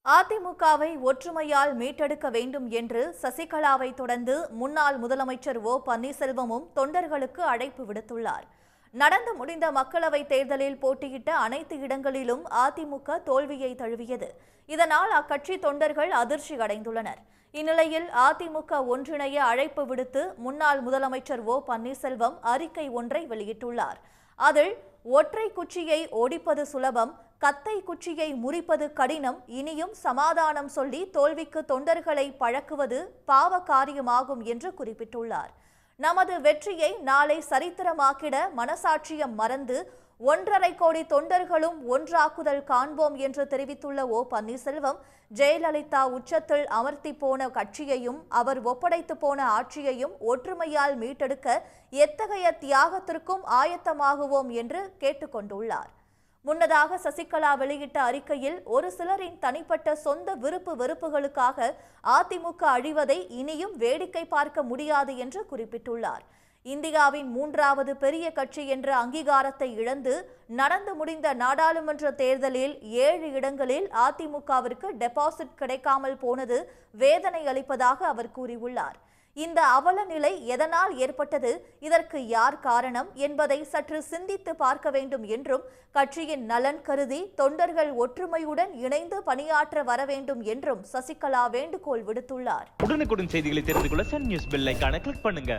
அதிமுகவை ஒற்றுமையால் மீட்டெடுக்க வேண்டும் என்று சசிகலாவை தொடர்ந்து முன்னாள் முதலமைச்சர் ஓ பன்னீர்செல்வமும் தொண்டர்களுக்கு அழைப்பு விடுத்துள்ளார். நடந்து முடிந்த மக்களவைத் தேர்தலில் போட்டியிட்ட அனைத்து இடங்களிலும் அதிமுக தோல்வியை தழுவியது. இதனால் அக்கட்சி தொண்டர்கள் அதிர்ச்சி அடைந்துள்ளனர். இந்நிலையில் அதிமுக ஒன்றிணைய அழைப்பு விடுத்து முன்னாள் முதலமைச்சர் ஓ பன்னீர்செல்வம் அறிக்கை ஒன்றை வெளியிட்டுள்ளார். அதில் ஒற்றை குச்சியை ஒடிப்பது சுலபம், கத்தை குச்சியை முறிப்பது கடினம், இனியும் சமாதானம் சொல்லி தோல்விக்கு தொண்டர்களை பழக்குவது பாவ காரியமாகும் என்று குறிப்பிட்டுள்ளார். நமது வெற்றியை நாளை சரித்திரமாக்கிட மனசாட்சியம் மறந்து 1.5 கோடி தொண்டர்களும் ஒன்றாக்குதல் காண்போம் என்று தெரிவித்துள்ள ஓ பன்னீர்செல்வம், ஜெயலலிதா உச்சத்தில் அமர்த்தி போன கட்சியையும் அவர் ஒப்படைத்து போன ஆட்சியையும் ஒற்றுமையால் மீட்டெடுக்க எத்தகைய தியாகத்திற்கும் ஆயத்தமாகுவோம் என்று கேட்டுக்கொண்டுள்ளார். முன்னதாக சசிகலா வெளியிட்ட அறிக்கையில் ஒரு சிலரின் தனிப்பட்ட சொந்த விருப்பு வெறுப்புகளுக்காக அதிமுக அழிவதை இனியும் வேடிக்கை பார்க்க முடியாது என்று குறிப்பிட்டுள்ளார். இந்தியாவின் 3வது பெரிய கட்சி என்ற அங்கீகாரத்தை இழந்து நடந்து முடிந்த நாடாளுமன்ற தேர்தலில் 7 இடங்களில் அதிமுகவிற்கு டெபாசிட் கிடைக்காமல் போனது வேதனை அளிப்பதாக அவர் கூறியுள்ளார். இந்த அவல நிலை எதனால் ஏற்பட்டது, இதற்கு யார் காரணம் என்பதை சற்று சிந்தித்து பார்க்க வேண்டும் என்றும், கட்சியின் நலன் கருதி தொண்டர்கள் ஒற்றுமையுடன் இணைந்து பணியாற்ற வர வேண்டும் என்றும் சசிகலா வேண்டுகோள் விடுத்துள்ளார். உடனுக்குடன் செய்திகளை தெரிந்து கொள்ள சன் நியூஸ் பெல் ஐகானை கிளிக் பண்ணுங்க.